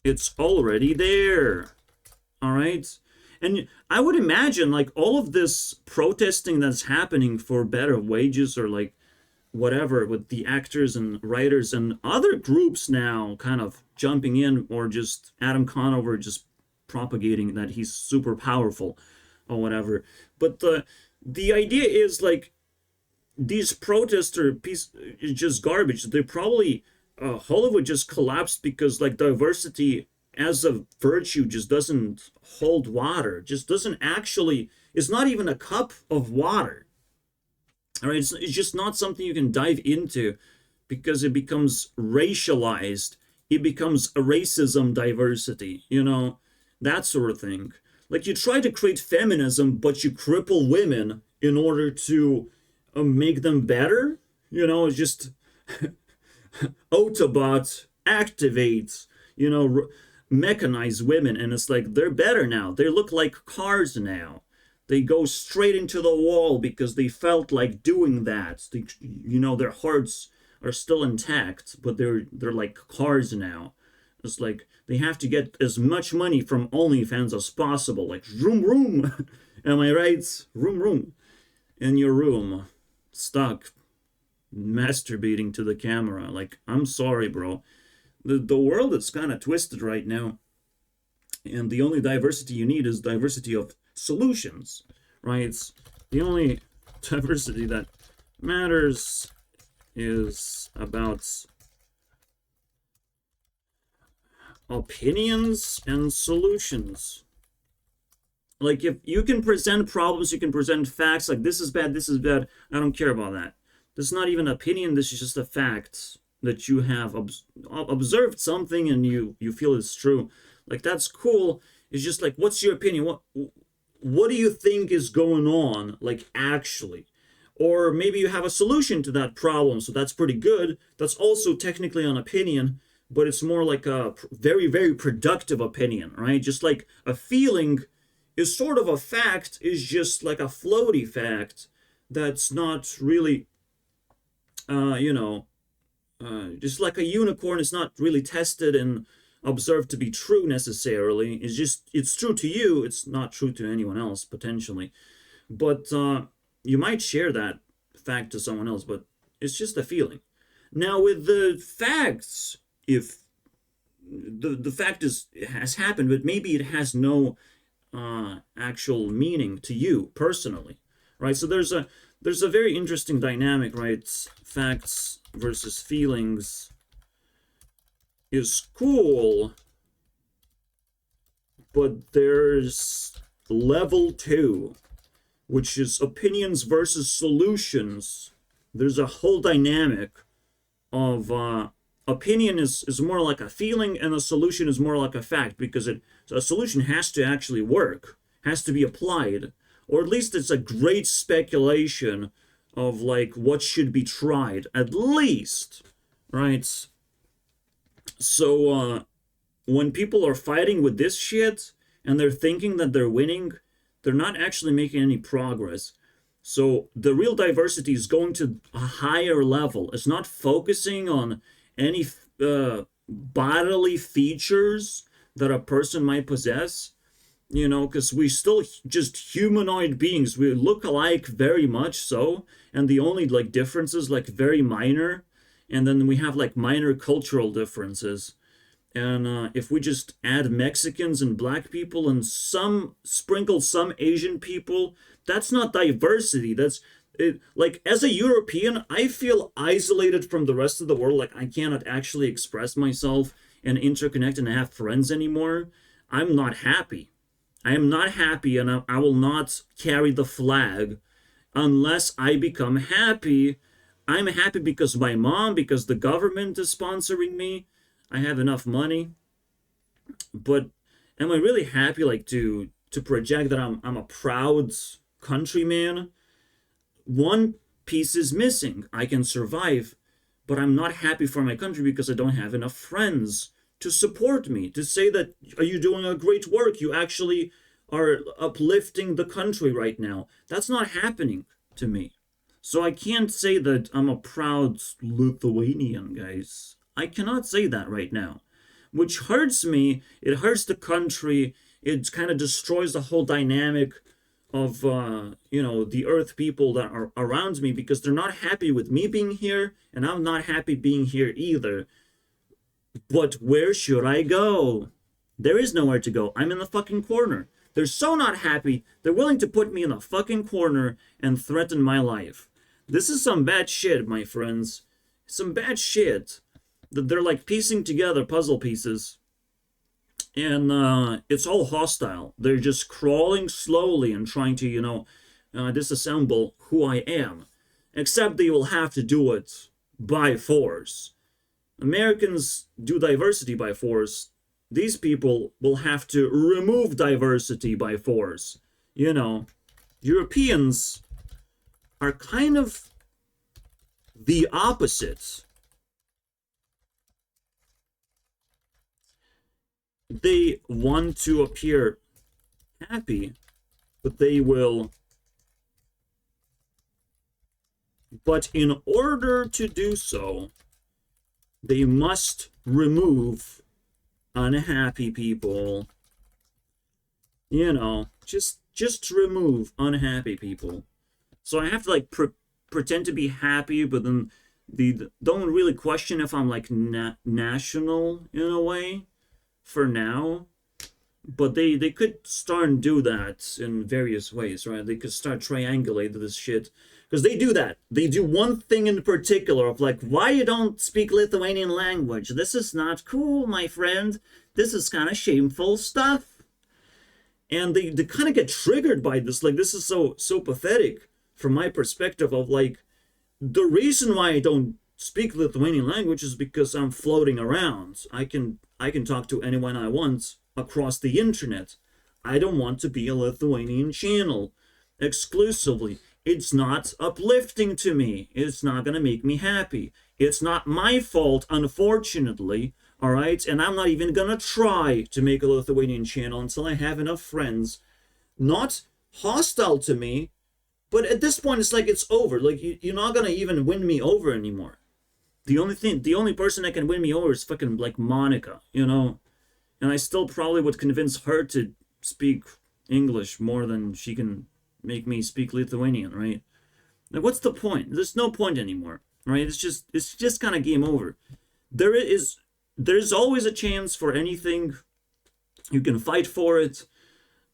It's already there. All right? And I would imagine like all of this protesting that's happening for better wages or like whatever, with the actors and writers and other groups now kind of jumping in, or just Adam Conover just propagating that he's super powerful or whatever. But the idea is like these protests are just garbage. They probably Hollywood just collapsed because like diversity as a virtue just doesn't hold water. Just doesn't actually. It's not even a cup of water. All right, it's just not something you can dive into because it becomes racialized. It becomes a racism diversity, you know, that sort of thing. Like you try to create feminism, but you cripple women in order to make them better. You know, it's just Autobots activate, you know, mechanize women, and it's like they're better now. They look like cars now. They go straight into the wall because they felt like doing that. They, you know, their hearts are still intact, but they're like cars now. It's like they have to get as much money from OnlyFans as possible. Like room room, am I right? Room room, in your room, stuck, masturbating to the camera. Like I'm sorry, bro. The world is kind of twisted right now, and the only diversity you need is diversity of solutions, right? It's the only diversity that matters is about opinions and solutions. Like if you can present problems, you can present facts, like this is bad, I don't care about that. This is not even an opinion, this is just a fact that you have observed something and you feel it's true. Like that's cool. It's just like, what's your opinion? What do you think is going on, like actually? Or maybe you have a solution to that problem, so that's pretty good. That's also technically an opinion, but it's more like a very, very productive opinion, right? Just like a feeling is sort of a fact, is just like a floaty fact that's not really, just like a unicorn is not really tested and observed to be true necessarily. It's just, it's true to you, it's not true to anyone else potentially. But you might share that fact to someone else, but it's just a feeling. Now with the facts, if the fact has happened, but maybe it has no actual meaning to you personally, right? So there's a very interesting dynamic, right? Facts versus feelings is cool, but there's level 2, which is opinions versus solutions. There's a whole dynamic of opinion is more like a feeling, and a solution is more like a fact, because so a solution has to actually work, has to be applied, or at least it's a great speculation of like what should be tried, at least, right? So when people are fighting with this shit and they're thinking that they're winning, they're not actually making any progress. So the real diversity is going to a higher level. It's not focusing on any bodily features that a person might possess, you know, because we still just humanoid beings. We look alike very much so, and the only like differences like very minor, and then we have like minor cultural differences. And if we just add Mexicans and black people and sprinkle some Asian people, that's not diversity. That's it. Like as a European, I feel isolated from the rest of the world. Like I cannot actually express myself and interconnect and have friends anymore. I'm not happy. I am not happy, and I will not carry the flag unless I become happy. I'm happy because my mom, because the government is sponsoring me. I have enough money. But am I really happy, like to project that I'm a proud countryman? One piece is missing. I can survive, but I'm not happy for my country because I don't have enough friends to support me, to say that, are you doing a great work? You actually are uplifting the country right now. That's not happening to me. So I can't say that I'm a proud Lithuanian, guys. I cannot say that right now, which hurts me. It hurts the country. It kind of destroys the whole dynamic you know, the earth people that are around me, because they're not happy with me being here, and I'm not happy being here either. But where should I go? There is nowhere to go. I'm in the fucking corner. They're so not happy, they're willing to put me in the fucking corner and threaten my life. This is some bad shit, my friends. Some bad shit. That they're like piecing together puzzle pieces. And it's all hostile. They're just crawling slowly and trying to, you know, disassemble who I am. Except they will have to do it by force. Americans do diversity by force. These people will have to remove diversity by force. You know, Europeans are kind of the opposite. They want to appear happy, but they will. But in order to do so, they must remove unhappy people. You know, just remove unhappy people. So I have to like pretend to be happy, but then they don't really question if I'm like national in a way for now. But they could start and do that in various ways, right? They could start triangulating this shit. Because they do that. They do one thing in particular of like, why you don't speak Lithuanian language? This is not cool, my friend. This is kind of shameful stuff. And they kind of get triggered by this. Like, this is so pathetic from my perspective of like, the reason why I don't speak Lithuanian language is because I'm floating around. I can talk to anyone I want across the internet. I don't want to be a Lithuanian channel exclusively. It's not uplifting to me. It's not going to make me happy. It's not my fault, unfortunately, all right? And I'm not even going to try to make a Lithuanian channel until I have enough friends, not hostile to me, but at this point, it's like it's over. Like, you're not going to even win me over anymore. The only person that can win me over is fucking, like, Monica, you know? And I still probably would convince her to speak English more than she can make me speak Lithuanian, right? Like, what's the point? There's no point anymore, right? It's just kind of game over. There's always a chance for anything. You can fight for it.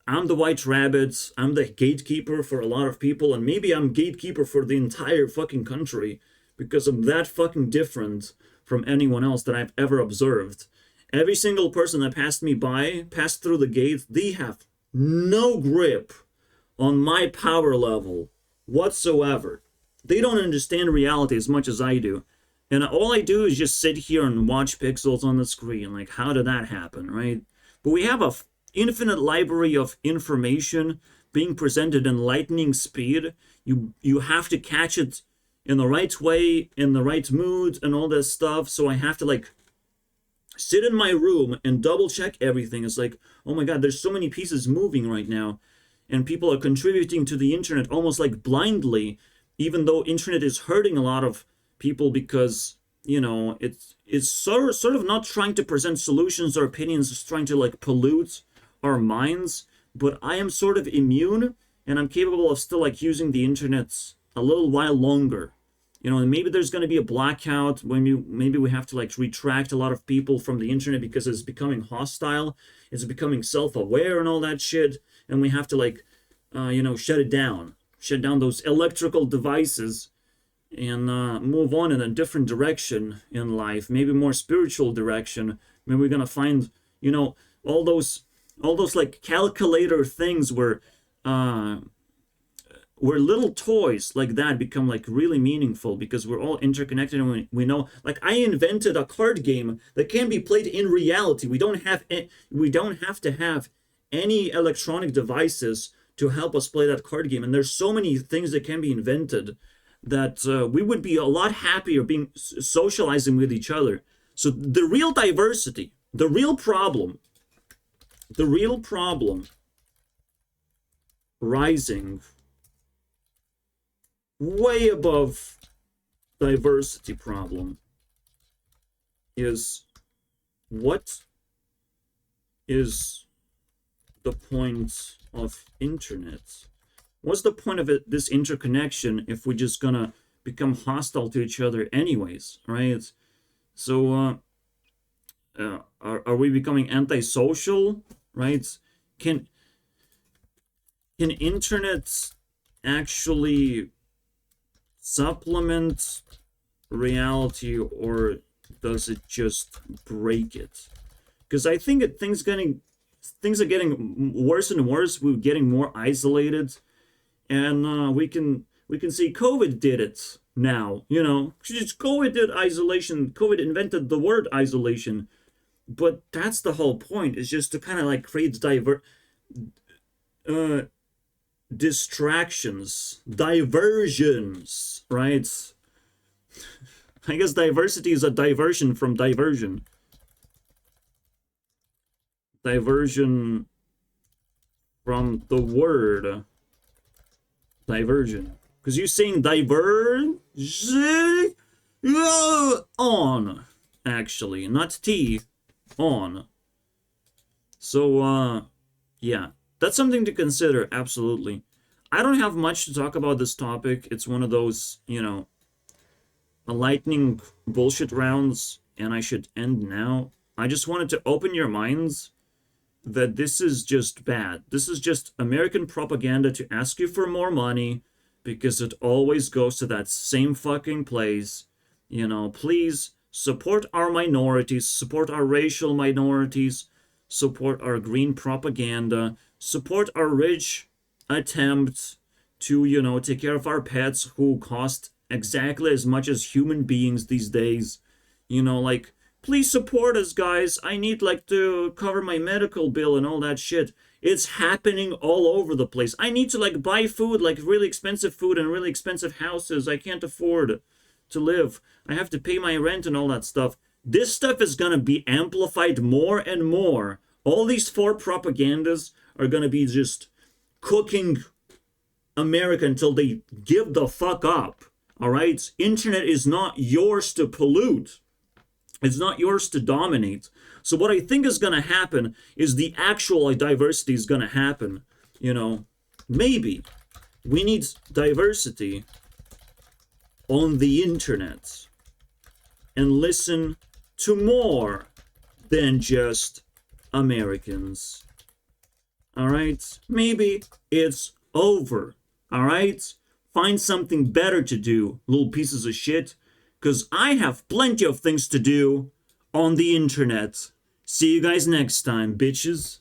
I'm the white rabbit. I'm the gatekeeper for a lot of people, and maybe I'm gatekeeper for the entire fucking country because I'm that fucking different from anyone else that I've ever observed. Every single person that passed me by, passed through the gate, they have no grip on my power level whatsoever. They don't understand reality as much as I do. And all I do is just sit here and watch pixels on the screen. Like, how did that happen, right? But we have a infinite library of information being presented in lightning speed. You have to catch it in the right way, in the right mood, and all this stuff. So I have to, like, sit in my room and double check everything. It's like, oh my god, there's so many pieces moving right now. And people are contributing to the internet almost like blindly, even though internet is hurting a lot of people because, you know, it's sort of not trying to present solutions or opinions, it's trying to like pollute our minds. But I am sort of immune, and I'm capable of still like using the internet a little while longer. You know, and maybe there's going to be a blackout when maybe we have to like retract a lot of people from the internet because it's becoming hostile, it's becoming self-aware and all that shit, and we have to like, you know, shut down those electrical devices and move on in a different direction in life, maybe more spiritual direction. Maybe we're gonna find, you know, all those like calculator things where little toys like that become like really meaningful because we're all interconnected, and we know, like, I invented a card game that can be played in reality. We don't have to have any electronic devices to help us play that card game. And there's so many things that can be invented that we would be a lot happier being socializing with each other. So the real diversity, the real problem rising way above diversity problem is, what is the point of internet? what's the point of it, this interconnection, if we're just gonna become hostile to each other anyways, right? So are we becoming antisocial, right? Can internet actually supplement reality, or does it just break it? Because I think things are getting worse and worse. We're getting more isolated, and we can see COVID did it now. You know, COVID did isolation. COVID invented the word isolation, but that's the whole point. Is just to kind of like create distractions, diversions, right? I guess diversity is a diversion from diversion. Diversion from the word diversion. Because you're saying diverge on, actually, not T, on. So, yeah, that's something to consider, absolutely. I don't have much to talk about this topic. It's one of those, you know, lightning bullshit rounds, and I should end now. I just wanted to open your minds that this is just bad. This is just American propaganda to ask you for more money, because it always goes to that same fucking place. You know, please support our minorities, support our racial minorities, support our green propaganda, support our rich attempt to, you know, take care of our pets who cost exactly as much as human beings these days. You know, like, please support us, guys. I need, like, to cover my medical bill and all that shit. It's happening all over the place. I need to, like, buy food, like really expensive food and really expensive houses. I can't afford to live. I have to pay my rent and all that stuff. This stuff is gonna be amplified more and more. All these four propagandas are gonna be just cooking America until they give the fuck up. All right? Internet is not yours to pollute. It's not yours to dominate. So what I think is going to happen is the actual diversity is going to happen. You know, maybe we need diversity on the internet and listen to more than just Americans. All right? Maybe it's over. All right? Find something better to do, little pieces of shit. Because I have plenty of things to do on the internet. See you guys next time, bitches.